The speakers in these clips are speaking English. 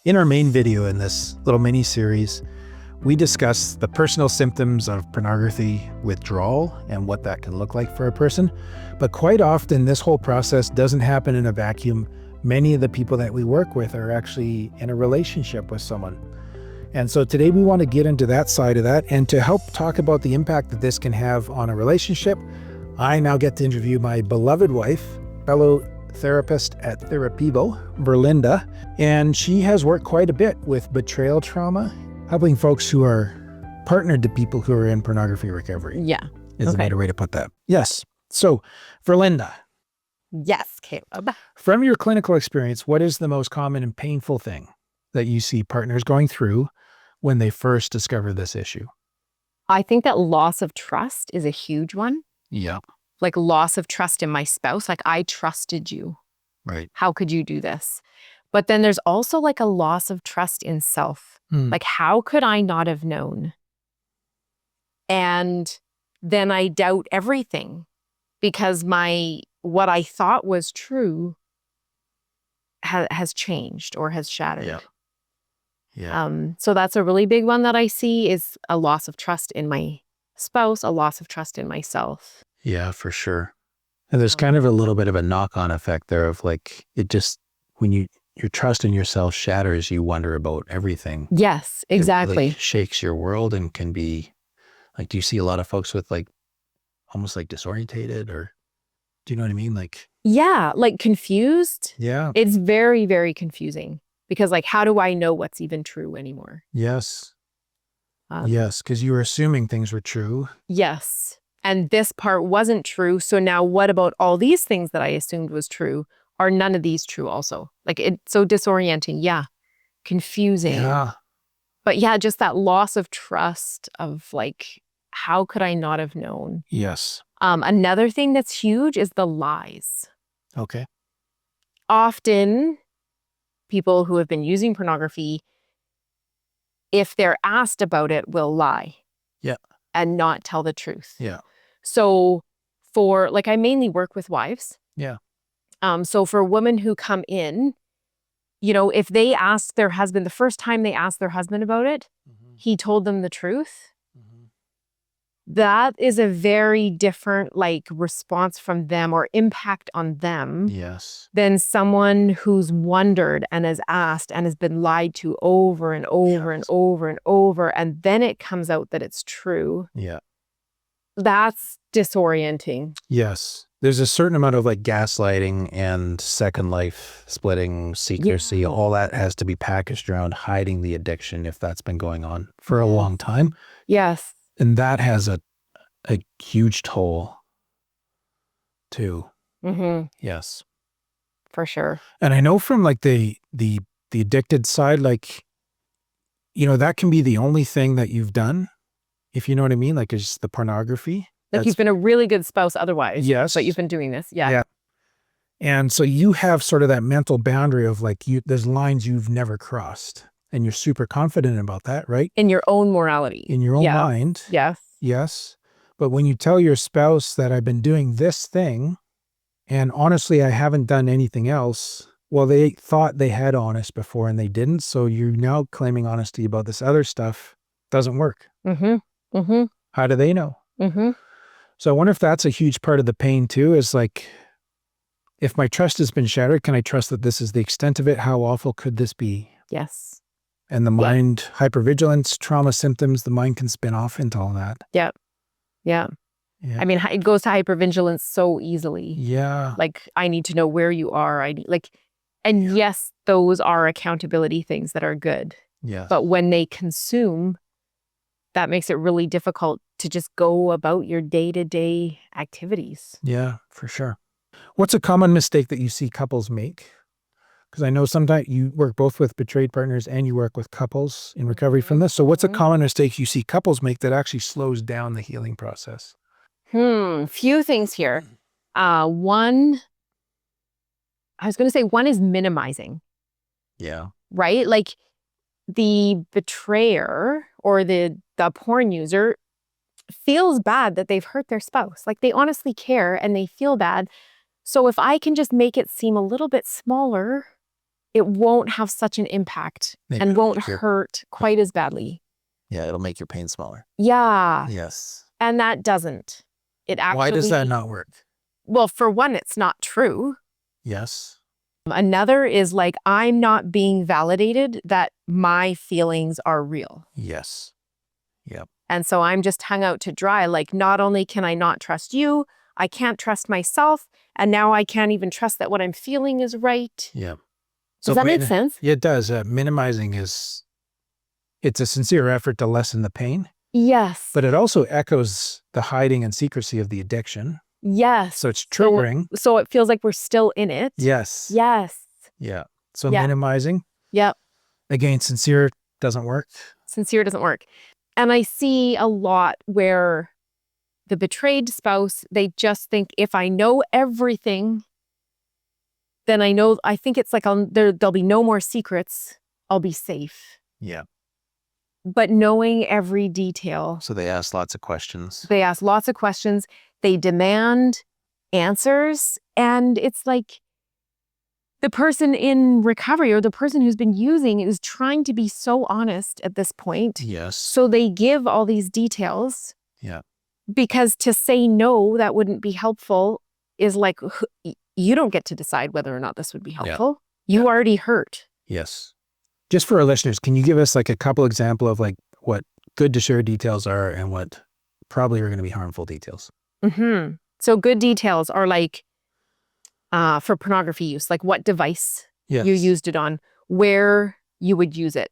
In our main video in this little mini series, we discuss the personal symptoms of pornography withdrawal and what that can look like for a person. But quite often, this whole process doesn't happen in a vacuum. Many of the people that we work with are actually in a relationship with someone. And so today we want to get into that side of that. And to help talk about the impact that this can have on a relationship, I now get to interview my beloved wife, fellow therapist at Therapivo, Verlinda, and she has worked quite a bit with betrayal trauma, helping folks who are partnered to people who are in pornography recovery. Yeah. Is a better way to put that. Yes. So, Verlinda. Yes, Caleb. From your clinical experience, what is the most common and painful thing that you see partners going through when they first discover this issue? I think that loss of trust is a huge one. Yeah. Like loss of trust in my spouse. Like, I trusted you. Right. How could you do this? But then there's also like a loss of trust in self. Like, how could I not have known? And then I doubt everything because what I thought was true has changed or has shattered. Yeah. Yeah. So that's a really big one that I see, is a loss of trust in my spouse, a loss of trust in myself. Yeah, for sure. And there's kind of a little bit of a knock-on effect there of like, it just, when your trust in yourself shatters, you wonder about everything. Yes, exactly. It really shakes your world and can be like, do you see a lot of folks with like, almost like disorientated, or do you know what I mean? Like, yeah, like confused. Yeah. It's very, very confusing because like, how do I know what's even true anymore? Yes. Yes, because you were assuming things were true. Yes. And this part wasn't true. So now what about all these things that I assumed was true? Are none of these true also? Like, it's so disorienting. Yeah. Confusing. Yeah. But yeah, just that loss of trust of like, how could I not have known? Yes. Another thing that's huge is the lies. Okay. Often people who have been using pornography, if they're asked about it, will lie. Yeah. And not tell the truth. Yeah. So for, like, I mainly work with wives. Yeah. So for women who come in, you know, if they ask their husband, the first time they asked their husband about it, he told them the truth. That is a very different, like, response from them or impact on them. Yes. Than someone who's wondered and has asked and has been lied to over and over and over and over, and then it comes out that it's true. Yeah. That's disorienting. Yes. There's a certain amount of like gaslighting and second life splitting, secrecy, Yeah. all that has to be packaged around hiding the addiction if that's been going on for a long time. Yes. And that has a huge toll too. Yes. For sure. And I know from like the addicted side, like, you know, that can be the only thing that you've done, if you know what I mean, like it's the pornography. Like, you've been a really good spouse otherwise. Yes. But you've been doing this. Yeah. Yeah. And so you have sort of that mental boundary of like, there's lines you've never crossed, and you're super confident about that, right? In your own morality. In your own mind. Yes. Yes. But when you tell your spouse that I've been doing this thing, and honestly, I haven't done anything else, well, they thought they had honest before and they didn't. So you're now claiming honesty about this other stuff. Doesn't work. How do they know? So I wonder if that's a huge part of the pain too, is like, if my trust has been shattered, can I trust that this is the extent of it? How awful could this be? Yes. And the mind, hyper-vigilance, trauma symptoms, the mind can spin off into all that. Yeah. Yeah. I mean, it goes to hypervigilance so easily. Yeah. Like, I need to know where you are. And yes, those are accountability things that are good. Yeah. But when they consume, that makes it really difficult to just go about your day-to-day activities. Yeah, for sure. What's a common mistake that you see couples make? Because I know sometimes you work both with betrayed partners and you work with couples in recovery from this. So what's a common mistake you see couples make that actually slows down the healing process? Few things here. One is minimizing. Yeah. Right? Like, the betrayer or the porn user feels bad that they've hurt their spouse. Like, they honestly care and they feel bad. So if I can just make it seem a little bit smaller, it won't have such an impact and won't hurt quite as badly. Yeah, it'll make your pain smaller. Yeah. Yes. And that doesn't. It actually. Why does that not work? Well, for one, it's not true. Yes. Another is like, I'm not being validated that my feelings are real. Yes. Yep. And so I'm just hung out to dry. Like, not only can I not trust you, I can't trust myself. And now I can't even trust that what I'm feeling is right. Yeah. Does that make sense? Yeah, it does. Minimizing it's a sincere effort to lessen the pain. Yes. But it also echoes the hiding and secrecy of the addiction. Yes. So it's triggering. So it feels like we're still in it. Yes. Yes. Yeah. So minimizing. Yep. Again, sincere doesn't work. Sincere doesn't work. And I see a lot where the betrayed spouse, they just think, if I know everything, then I think it's like there'll be no more secrets. I'll be safe. Yeah. But knowing every detail. So they ask lots of questions. They ask lots of questions. They demand answers. And it's like the person in recovery or the person who's been using is trying to be so honest at this point. Yes. So they give all these details. Yeah. Because to say no, that wouldn't be helpful is like, you don't get to decide whether or not this would be helpful. Yeah. You already hurt. Yes. Just for our listeners, can you give us like a couple example of like what good to share details are and what probably are going to be harmful details? Mm-hmm. So good details are like for pornography use, like what device you used it on, where you would use it,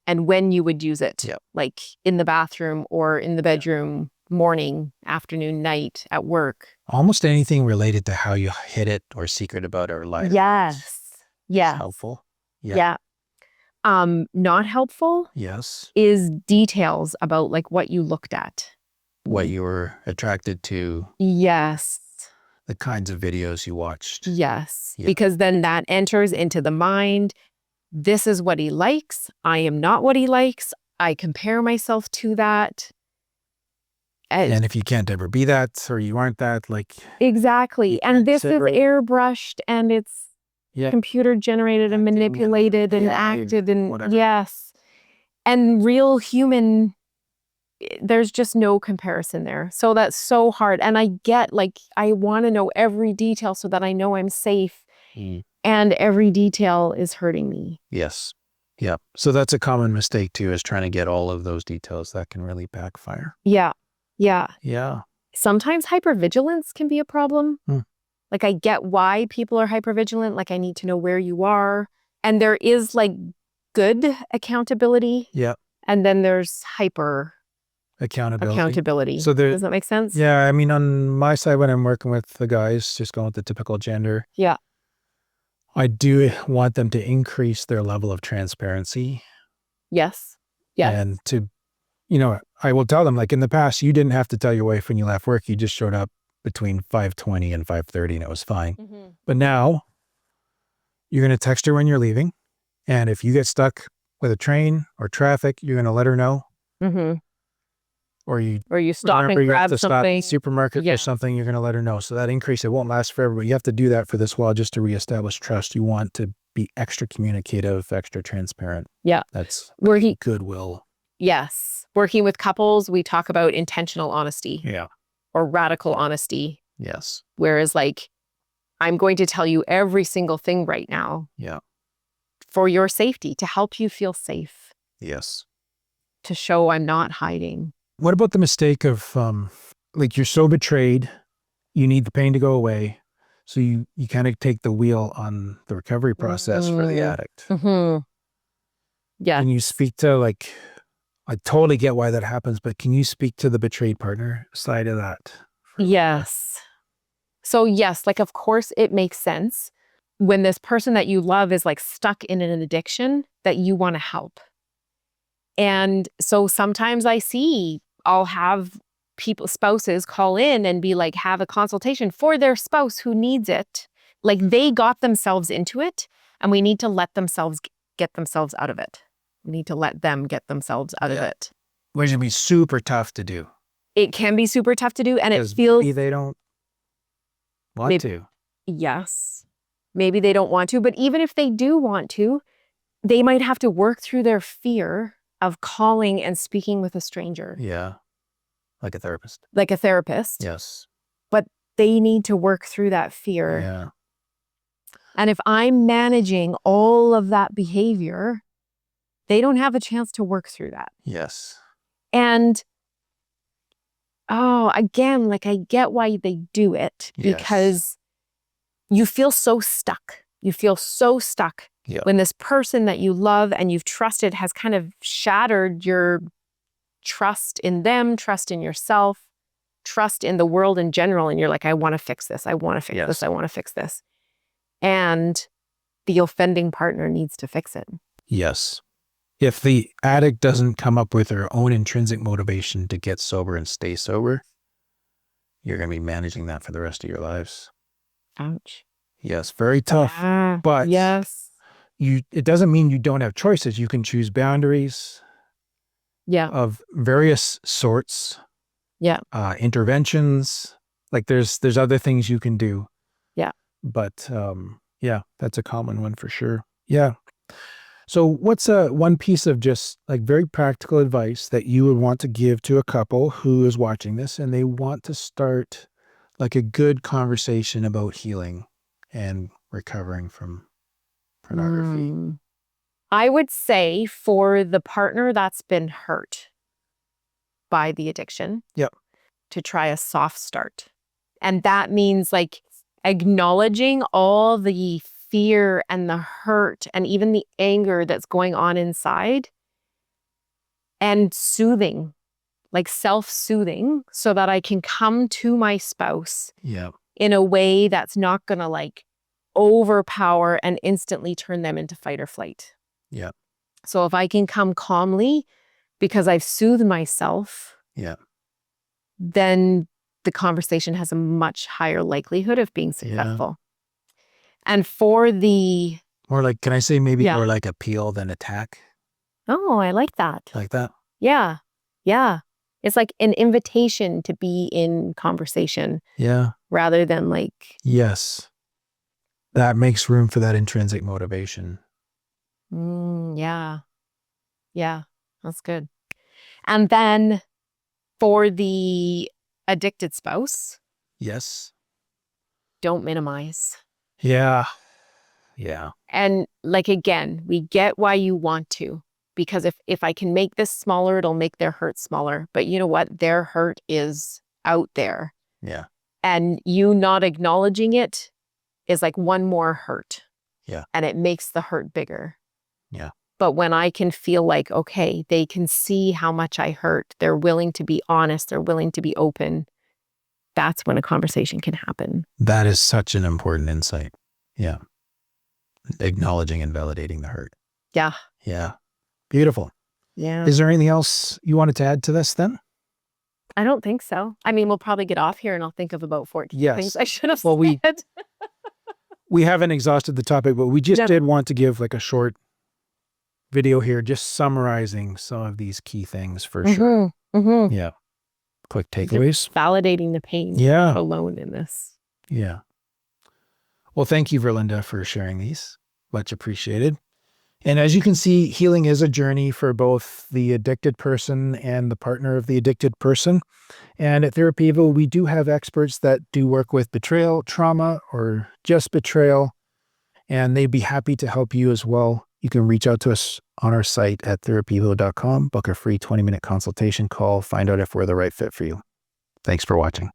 and when you would use it, like in the bathroom or in the bedroom, morning, afternoon, night, at work. Almost anything related to how you hid it or secret about it or lied. Yes. Yes. Helpful. Yeah. Not helpful. Yes. Is details about like what you looked at. What you were attracted to. Yes. The kinds of videos you watched. Yes. Yeah. Because then that enters into the mind. This is what he likes. I am not what he likes. I compare myself to that. And if you can't ever be that or you aren't that, like. Exactly. And this is airbrushed and it's computer generated and manipulated and acted and whatever. Yes. And real human, there's just no comparison there. So that's so hard. And I get like, I want to know every detail so that I know I'm safe. And every detail is hurting me. Yes. Yeah. So that's a common mistake too, is trying to get all of those details. That can really backfire. Yeah. Yeah. Yeah. Sometimes hypervigilance can be a problem. Like I get why people are hypervigilant. Like I need to know where you are. And there is like good accountability. Yeah. And then there's hyper accountability. So does that make sense? Yeah. I mean, on my side, when I'm working with the guys, just going with the typical gender. Yeah. I do want them to increase their level of transparency. Yes. Yeah. And to, I will tell them, like in the past, you didn't have to tell your wife when you left work. You just showed up between 5:20 and 5:30 and it was fine. But now you're going to text her when you're leaving. And if you get stuck with a train or traffic, you're going to let her know. Or you stop and grab something. Stop at the supermarket or something, you're going to let her know. So that increase, it won't last forever, but you have to do that for this while just to reestablish trust. You want to be extra communicative, extra transparent. Yeah. That's goodwill. Yes. Working with couples, we talk about intentional honesty. Yeah. Or radical honesty. Yes. Whereas like, I'm going to tell you every single thing right now. Yeah. For your safety, to help you feel safe. Yes. To show I'm not hiding. What about the mistake of, like you're so betrayed, you need the pain to go away. So you kind of take the wheel on the recovery process for the addict. Yeah. Can you speak to like, I totally get why that happens, but can you speak to the betrayed partner side of that? Yes. So yes, like of course it makes sense when this person that you love is like stuck in an addiction that you want to help. And so sometimes I'll have spouses call in and be like, have a consultation for their spouse who needs it. Like they got themselves into it and we need to let themselves get themselves out of it. We need to let them get themselves out of it. Which can be super tough to do. It can be super tough to do. And it feels... Maybe they don't want to. Yes. Maybe they don't want to, but even if they do want to, they might have to work through their fear of calling and speaking with a stranger. Yeah. Like a therapist. Like a therapist. Yes. But they need to work through that fear. Yeah. And if I'm managing all of that behavior, they don't have a chance to work through that. Yes. And again, like I get why they do it, because you feel so stuck. You feel so stuck when this person that you love and you've trusted has kind of shattered your trust in them, trust in yourself, trust in the world in general. And you're like, I want to fix this. I want to fix this. I want to fix this. And the offending partner needs to fix it. Yes. If the addict doesn't come up with their own intrinsic motivation to get sober and stay sober, you're going to be managing that for the rest of your lives. Ouch. Yes, very tough. But it doesn't mean you don't have choices. You can choose boundaries of various sorts. Interventions. Like there's other things you can do. Yeah. But that's a common one for sure. Yeah. So what's one piece of just like very practical advice that you would want to give to a couple who is watching this and they want to start like a good conversation about healing and recovering from pornography? I would say for the partner that's been hurt by the addiction, to try a soft start. And that means like acknowledging all the fear and the hurt and even the anger that's going on inside, and soothing, like self-soothing, so that I can come to my spouse in a way that's not going to like overpower and instantly turn them into fight or flight. So if I can come calmly because I've soothed myself, then the conversation has a much higher likelihood of being successful. And for the... More like, can I say maybe more like appeal than attack? Oh, I like that. Like that? Yeah. Yeah. It's like an invitation to be in conversation. Rather than like... Yes. That makes room for that intrinsic motivation. Yeah. That's good. And then for the addicted spouse. Don't minimize. Yeah. And like, again, we get why you want to, because if I can make this smaller, it'll make their hurt smaller. But you know what? Their hurt is out there. And you not acknowledging it is like one more hurt. And it makes the hurt bigger. But when I can feel like, okay, they can see how much I hurt, they're willing to be honest, they're willing to be open, that's when a conversation can happen. That is such an important insight. Acknowledging and validating the hurt. Beautiful. Is there anything else you wanted to add to this then? I don't think so. I mean, we'll probably get off here and I'll think of about 14 things I should have said. We haven't exhausted the topic, but we just did want to give like a short video here, just summarizing some of these key things for sure. Quick takeaways. Validating the pain alone in this. Well, thank you, Verlinda, for sharing these. Much appreciated. And as you can see, healing is a journey for both the addicted person and the partner of the addicted person. And at Therapy Evil, we do have experts that do work with betrayal, trauma, or just betrayal. And they'd be happy to help you as well. You can reach out to us on our site at therapyevo.com, book a free 20-minute consultation call, find out if we're the right fit for you. Thanks for watching.